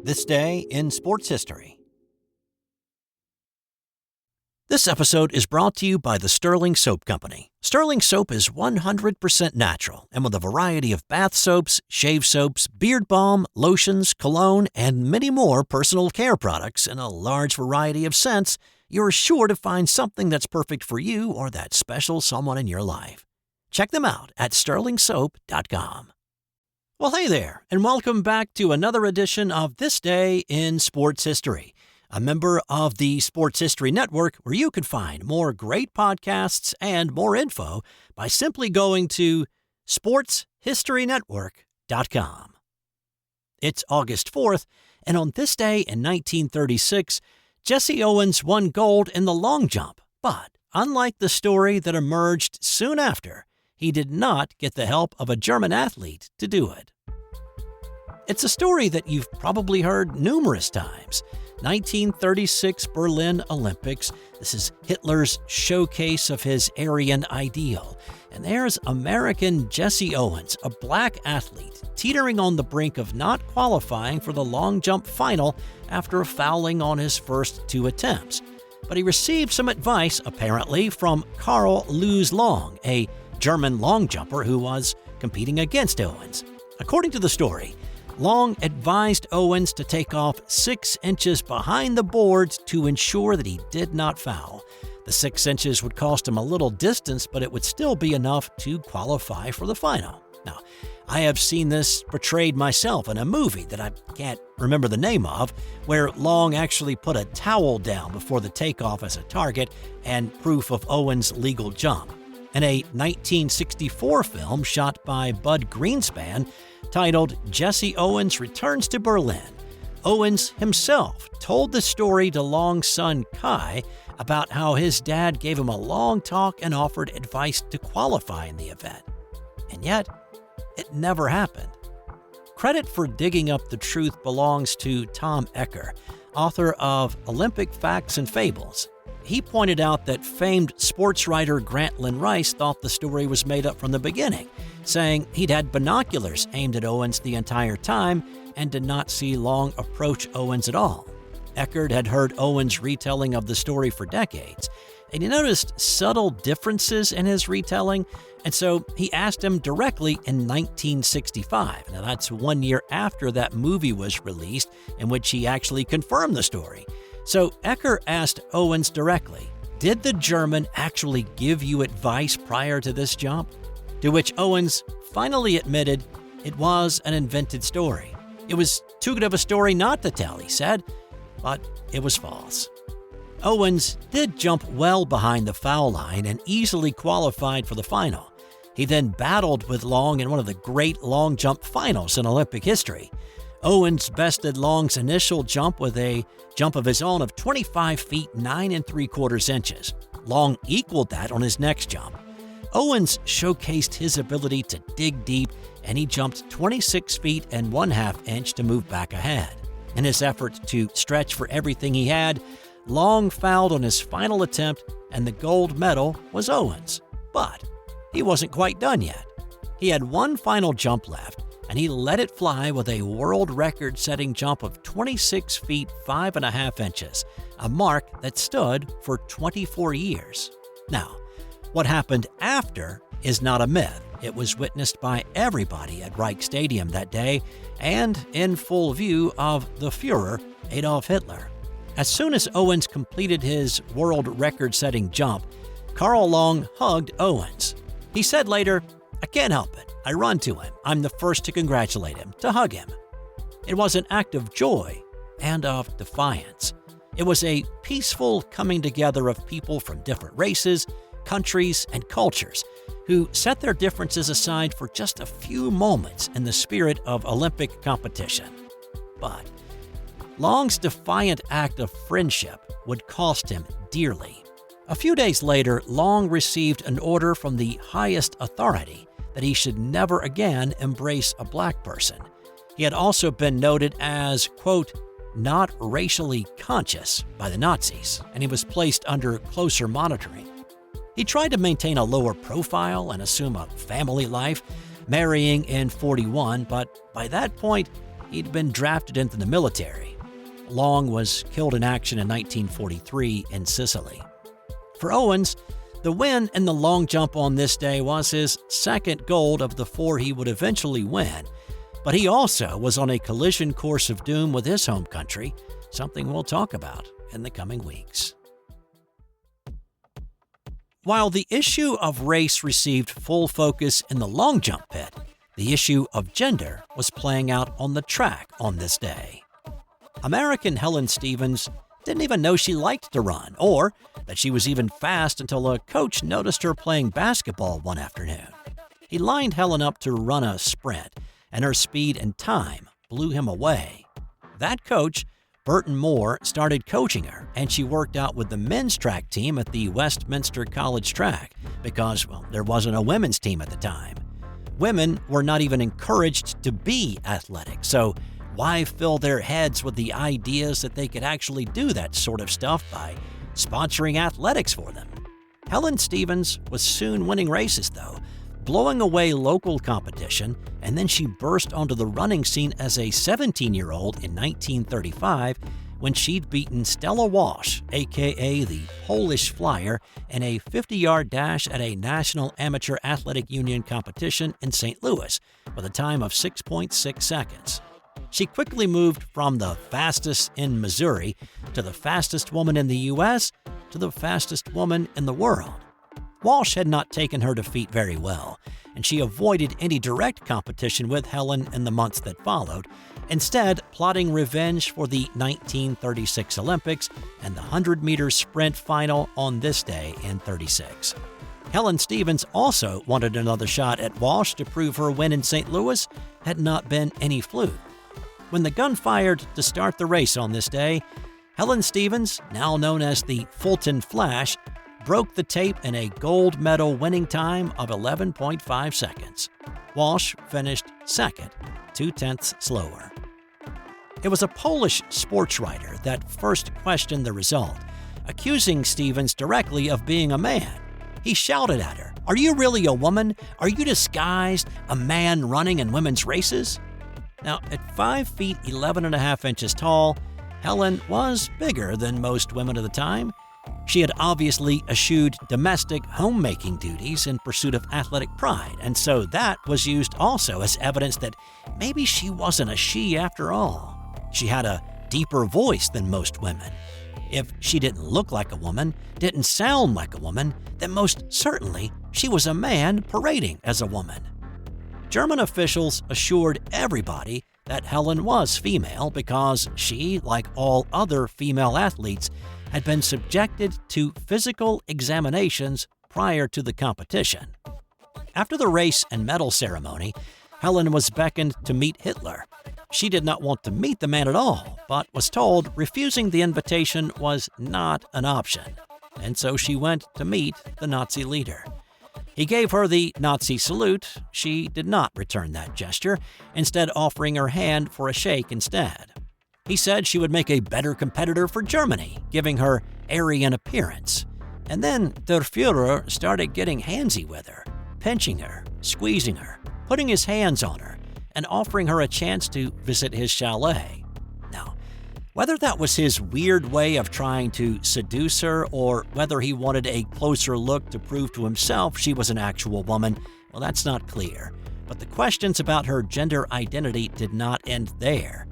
This Day in Sports History. This episode is brought to you by the Sterling Soap Company. Sterling Soap is 100% natural and with a variety of bath soaps, shave soaps, beard balm, lotions, cologne, and many more personal care products in a large variety of scents, you're sure to find something that's perfect for you or that special someone in your life. Check them out at sterlingsoap.com. Well, hey there, and welcome back to another edition of This Day in Sports History, a member of the Sports History Network where you can find more great podcasts and more info by simply going to sportshistorynetwork.com. It's August 4th, and on this day in 1936, Jesse Owens won gold in the long jump, but unlike the story that emerged soon after, he did not get the help of a German athlete to do it. It's a story that you've probably heard numerous times. 1936 Berlin Olympics. This is Hitler's showcase of his Aryan ideal. And there's American Jesse Owens, a black athlete, teetering on the brink of not qualifying for the long jump final after fouling on his first two attempts. But he received some advice, apparently, from Karl Lewis Long, a German long jumper who was competing against Owens. According to the story, Long advised Owens to take off 6 inches behind the boards to ensure that he did not foul. The 6 inches would cost him a little distance, but it would still be enough to qualify for the final. Now, I have seen this portrayed myself in a movie that I can't remember the name of, where Long actually put a towel down before the takeoff as a target and proof of Owens' legal jump. In a 1964 film shot by Bud Greenspan titled Jesse Owens Returns to Berlin, Owens himself told the story to Long's son Kai about how his dad gave him a long talk and offered advice to qualify in the event. And yet, it never happened. Credit for digging up the truth belongs to Tom Ecker, author of Olympic Facts and Fables. He pointed out that famed sports writer Grantland Rice thought the story was made up from the beginning, saying he'd had binoculars aimed at Owens the entire time and did not see Long approach Owens at all. Eckert had heard Owens' retelling of the story for decades, and he noticed subtle differences in his retelling, and so he asked him directly in 1965. Now, that's 1 year after that movie was released, in which he actually confirmed the story. So Ecker asked Owens directly, "Did the German actually give you advice prior to this jump?" To which Owens finally admitted it was an invented story. It was too good of a story not to tell, he said, but it was false. Owens did jump well behind the foul line and easily qualified for the final. He then battled with Long in one of the great long jump finals in Olympic history. Owens bested Long's initial jump with a jump of his own of 25 feet 9 3/4 inches. Long equaled that on his next jump. Owens showcased his ability to dig deep, and he jumped 26 feet and 1/2 inch to move back ahead. In his effort to stretch for everything he had, Long fouled on his final attempt, and the gold medal was Owens. But he wasn't quite done yet. He had one final jump left, and he let it fly with a world record-setting jump of 26 feet 5 1/2 inches, a mark that stood for 24 years. Now, what happened after is not a myth. It was witnessed by everybody at Reich Stadium that day and in full view of the Führer, Adolf Hitler. As soon as Owens completed his world record-setting jump, Carl Long hugged Owens. He said later, "I can't help it. I run to him. I'm the first to congratulate him, to hug him." It was an act of joy and of defiance. It was a peaceful coming together of people from different races, countries, and cultures who set their differences aside for just a few moments in the spirit of Olympic competition. But Long's defiant act of friendship would cost him dearly. A few days later, Long received an order from the highest authority that he should never again embrace a black person. He had also been noted as, quote, not racially conscious by the Nazis, and he was placed under closer monitoring. He tried to maintain a lower profile and assume a family life, marrying in 41, but by that point, he'd been drafted into the military. Long was killed in action in 1943 in Sicily. For Owens, the win in the long jump on this day was his second gold of the 4 he would eventually win, but he also was on a collision course of doom with his home country, something we'll talk about in the coming weeks. While the issue of race received full focus in the long jump pit, the issue of gender was playing out on the track on this day. American Helen Stephens didn't even know she liked to run, or that she was even fast until a coach noticed her playing basketball one afternoon. He lined Helen up to run a sprint, and her speed and time blew him away. That coach, Burton Moore, started coaching her, and she worked out with the men's track team at the Westminster College track because, there wasn't a women's team at the time. Women were not even encouraged to be athletic, so why fill their heads with the ideas that they could actually do that sort of stuff by sponsoring athletics for them? Helen Stephens was soon winning races, though, blowing away local competition, and then she burst onto the running scene as a 17-year-old in 1935 when she'd beaten Stella Walsh, aka the Polish Flyer, in a 50-yard dash at a National Amateur Athletic Union competition in St. Louis with a time of 6.6 seconds. She quickly moved from the fastest in Missouri to the fastest woman in the U.S. to the fastest woman in the world. Walsh had not taken her defeat very well, and she avoided any direct competition with Helen in the months that followed, instead plotting revenge for the 1936 Olympics and the 100-meter sprint final on this day in '36. Helen Stephens also wanted another shot at Walsh to prove her win in St. Louis had not been any fluke. When the gun fired to start the race on this day, Helen Stephens, now known as the Fulton Flash, broke the tape in a gold medal winning time of 11.5 seconds. Walsh finished second, 0.2 slower. It was a Polish sports writer that first questioned the result, accusing Stephens directly of being a man. He shouted at her, "Are you really a woman? Are you disguised a man running in women's races?" Now, at 5 feet 11.5 inches tall, Helen was bigger than most women of the time. She had obviously eschewed domestic homemaking duties in pursuit of athletic pride, and so that was used also as evidence that maybe she wasn't a she after all. She had a deeper voice than most women. If she didn't look like a woman, didn't sound like a woman, then most certainly she was a man parading as a woman. German officials assured everybody that Helen was female because she, like all other female athletes, had been subjected to physical examinations prior to the competition. After the race and medal ceremony, Helen was beckoned to meet Hitler. She did not want to meet the man at all, but was told refusing the invitation was not an option, and so she went to meet the Nazi leader. He gave her the Nazi salute. She did not return that gesture, instead offering her hand for a shake instead. He said she would make a better competitor for Germany, giving her Aryan appearance. And then der Führer started getting handsy with her, pinching her, squeezing her, putting his hands on her, and offering her a chance to visit his chalet. Now, whether that was his weird way of trying to seduce her or whether he wanted a closer look to prove to himself she was an actual woman, well, that's not clear. But the questions about her gender identity did not end there.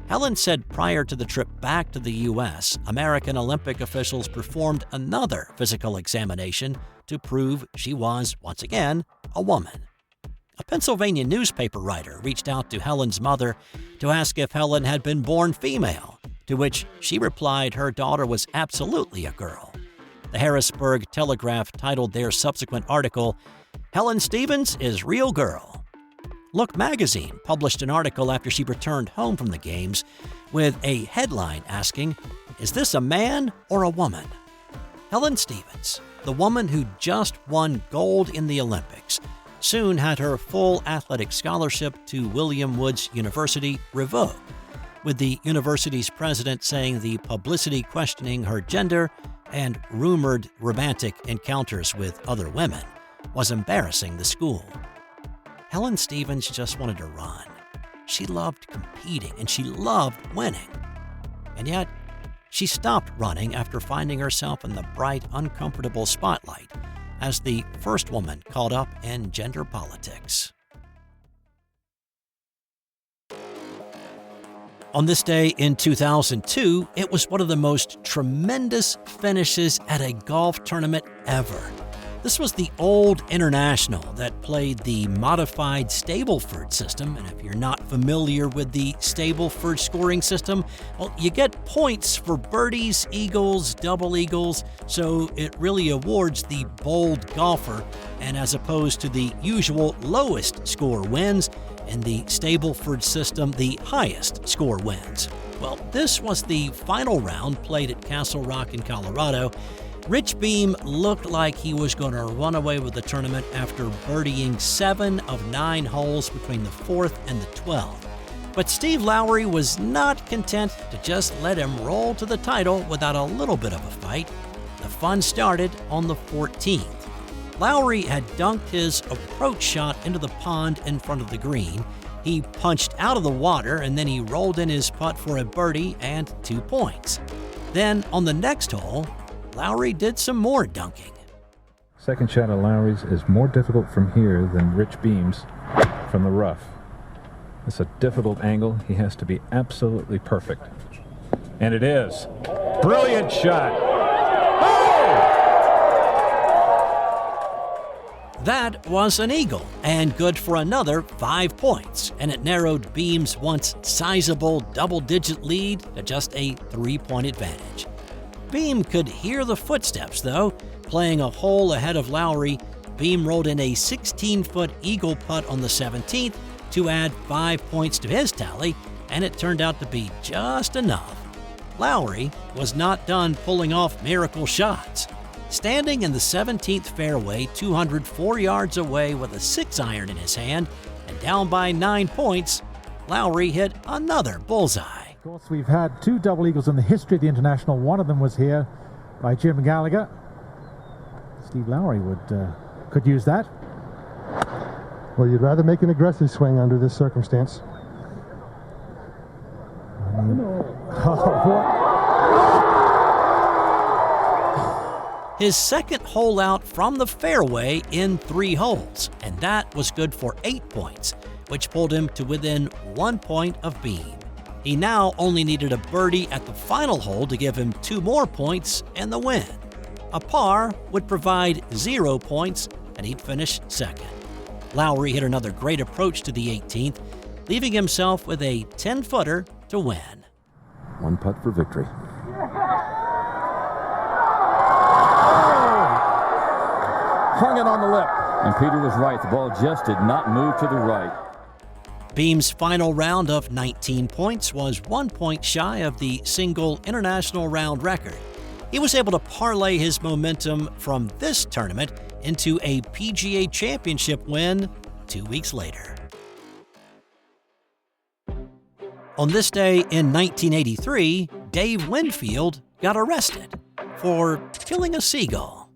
Helen said prior to the trip back to the U.S., American Olympic officials performed another physical examination to prove she was, once again, a woman. A Pennsylvania newspaper writer reached out to Helen's mother to ask if Helen had been born female, to which she replied her daughter was absolutely a girl. The Harrisburg Telegraph titled their subsequent article, "Helen Stephens is real girl." Look magazine published an article after she returned home from the games with a headline asking, "Is this a man or a woman?" Helen Stephens, the woman who just won gold in the Olympics, soon had her full athletic scholarship to William Woods University revoked, with the university's president saying the publicity questioning her gender and rumored romantic encounters with other women was embarrassing the school. Helen Stephens just wanted to run. She loved competing and she loved winning. And yet, she stopped running after finding herself in the bright, uncomfortable spotlight as the first woman caught up in gender politics. On this day in 2002, it was one of the most tremendous finishes at a golf tournament ever. This was the old International that played the modified Stableford system, and if you're not familiar with the Stableford scoring system, well, you get points for birdies, eagles, double eagles, so it really awards the bold golfer, and as opposed to the usual lowest score wins, in the Stableford system, the highest score wins. Well, this was the final round played at Castle Rock in Colorado. Rich Beem looked like he was going to run away with the tournament after birdieing 7 of 9 holes between the 4th and the 12th. But Steve Lowery was not content to just let him roll to the title without a little bit of a fight. The fun started on the 14th. Lowery had dunked his approach shot into the pond in front of the green. He punched out of the water and then he rolled in his putt for a birdie and 2 points. Then on the next hole, Lowery did some more dunking. Second shot of Lowery's is more difficult from here than Rich Beem's from the rough. It's a difficult angle. He has to be absolutely perfect. And it is. Brilliant shot. That was an eagle, and good for another 5 points, and it narrowed Beem's once sizable double-digit lead to just a 3-point advantage. Beem could hear the footsteps, though. Playing a hole ahead of Lowery, Beem rolled in a 16-foot eagle putt on the 17th to add 5 points to his tally, and it turned out to be just enough. Lowery was not done pulling off miracle shots. Standing in the 17th fairway, 204 yards away with a 6-iron in his hand and down by 9 points, Lowery hit another bullseye. Of course, we've had 2 double eagles in the history of the International. One of them was here by Jim Gallagher. Steve Lowery could use that. Well, you'd rather make an aggressive swing under this circumstance. His second hole out from the fairway in 3 holes, and that was good for 8 points, which pulled him to within 1 point of Beem. He now only needed a birdie at the final hole to give him 2 more points and the win. A par would provide 0 points, and he'd finish second. Lowery hit another great approach to the 18th, leaving himself with a 10-footer to win. 1 putt for victory. Hung it on the lip. And Peter was right. The ball just did not move to the right. Beem's final round of 19 points was 1 point shy of the single international round record. He was able to parlay his momentum from this tournament into a PGA Championship win 2 weeks later. On this day in 1983, Dave Winfield got arrested for killing a seagull.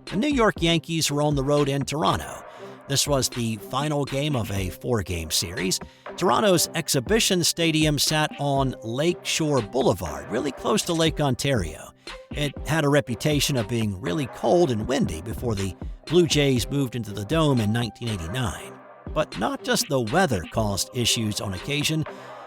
The New York Yankees were on the road in Toronto. This was the final game of a 4-game series. Toronto's exhibition stadium sat on Lake Shore Boulevard, really close to Lake Ontario. It had a reputation of being really cold and windy before the Blue Jays moved into the Dome in 1989. But not just the weather caused issues on occasion,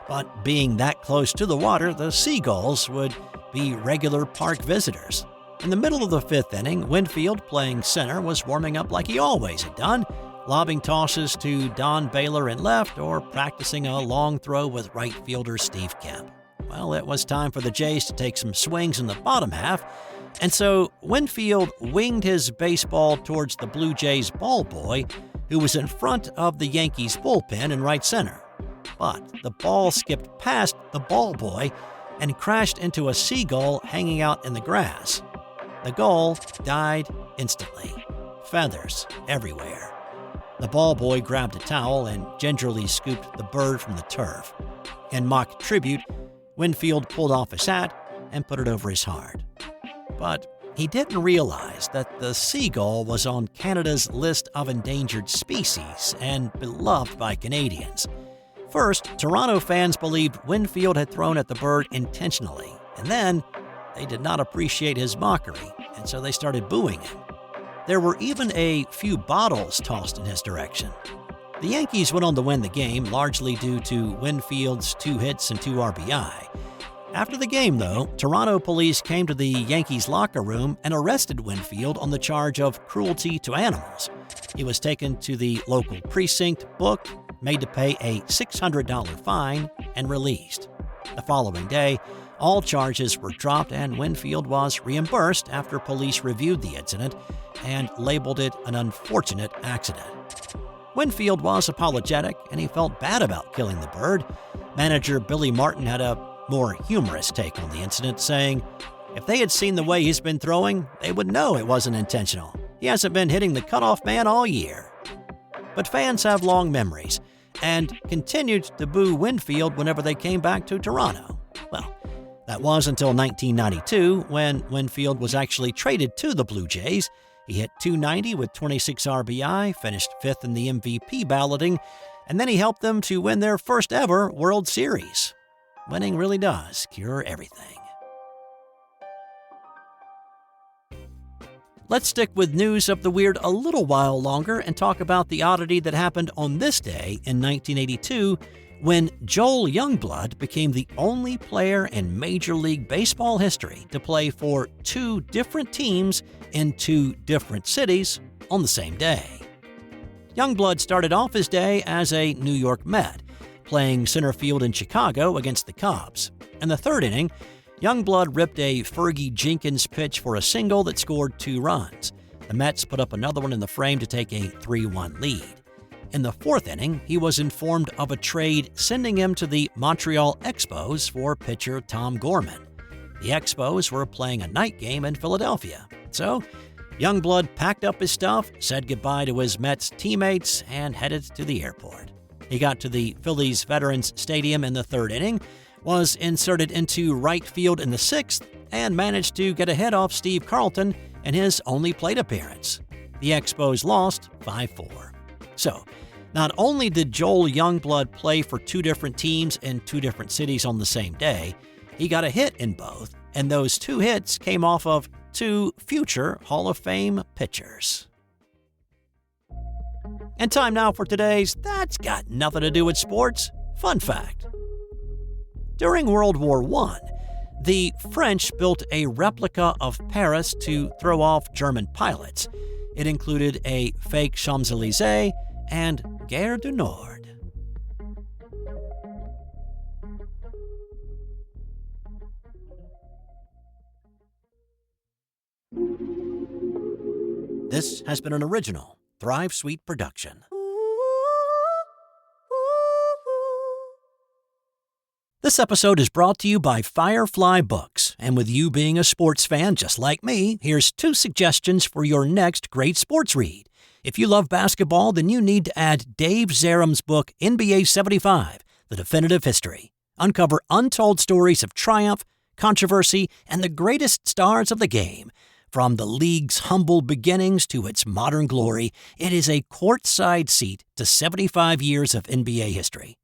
but being that close to the water, the seagulls would be regular park visitors. In the middle of the 5th inning, Winfield, playing center, was warming up like he always had done, lobbing tosses to Don Baylor in left or practicing a long throw with right fielder Steve Kemp. Well, it was time for the Jays to take some swings in the bottom half, and so Winfield winged his baseball towards the Blue Jays ball boy, who was in front of the Yankees bullpen in right center. But the ball skipped past the ball boy and crashed into a seagull hanging out in the grass. The gull died instantly, feathers everywhere. The ball boy grabbed a towel and gingerly scooped the bird from the turf. In mock tribute, Winfield pulled off his hat and put it over his heart. But he didn't realize that the seagull was on Canada's list of endangered species and beloved by Canadians. First, Toronto fans believed Winfield had thrown at the bird intentionally, and then they did not appreciate his mockery, and so they started booing him. There were even a few bottles tossed in his direction. The Yankees went on to win the game, largely due to Winfield's 2 hits and 2 RBI. After the game, though, Toronto police came to the Yankees' locker room and arrested Winfield on the charge of cruelty to animals. He was taken to the local precinct, booked, made to pay a $600 fine, and released. The following day, all charges were dropped and Winfield was reimbursed after police reviewed the incident and labeled it an unfortunate accident. Winfield was apologetic and he felt bad about killing the bird. Manager Billy Martin had a more humorous take on the incident, saying, "If they had seen the way he's been throwing, they would know it wasn't intentional. He hasn't been hitting the cutoff man all year." But fans have long memories and continued to boo Winfield whenever they came back to Toronto. Well, that was until 1992, when Winfield was actually traded to the Blue Jays. He hit .290 with 26 RBI, finished 5th in the MVP balloting, and then he helped them to win their first ever World Series. Winning really does cure everything. Let's stick with news of the weird a little while longer and talk about the oddity that happened on this day in 1982, when Joel Youngblood became the only player in Major League Baseball history to play for 2 different teams in 2 different cities on the same day. Youngblood started off his day as a New York Met, playing center field in Chicago against the Cubs. In the 3rd inning, Youngblood ripped a Fergie Jenkins pitch for a single that scored 2 runs. The Mets put up another one in the frame to take a 3-1 lead. In the 4th inning, he was informed of a trade sending him to the Montreal Expos for pitcher Tom Gorman. The Expos were playing a night game in Philadelphia, so Youngblood packed up his stuff, said goodbye to his Mets teammates, and headed to the airport. He got to the Phillies Veterans Stadium in the 3rd inning, was inserted into right field in the 6th, and managed to get a hit off Steve Carlton in his only plate appearance. The Expos lost 5-4. So, not only did Joel Youngblood play for 2 different teams in 2 different cities on the same day, he got a hit in both, and those 2 hits came off of 2 future Hall of Fame pitchers. And time now for today's That's Got Nothing to Do with Sports fun fact. During World War I, the French built a replica of Paris to throw off German pilots. It included a fake Champs-Élysées and Gare du Nord. This has been an original Thrive Suite production. This episode is brought to you by Firefly Books, and with you being a sports fan just like me, here's 2 suggestions for your next great sports read. If you love basketball, then you need to add Dave Zarum's book, NBA 75, The Definitive History. Uncover untold stories of triumph, controversy, and the greatest stars of the game. From the league's humble beginnings to its modern glory, it is a courtside seat to 75 years of NBA history.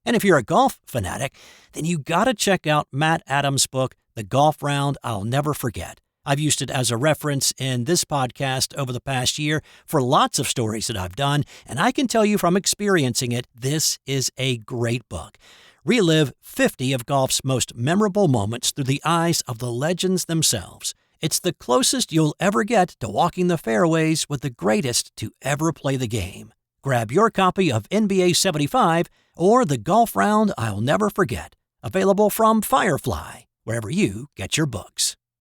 And if you're a golf fanatic, then you gotta check out Matt Adams' book, The Golf Round I'll Never Forget. I've used it as a reference in this podcast over the past year for lots of stories that I've done, and I can tell you from experiencing it, this is a great book. Relive 50 of golf's most memorable moments through the eyes of the legends themselves. It's the closest you'll ever get to walking the fairways with the greatest to ever play the game. Grab your copy of NBA 75 or The Golf Round I'll Never Forget, available from Firefly, wherever you get your books.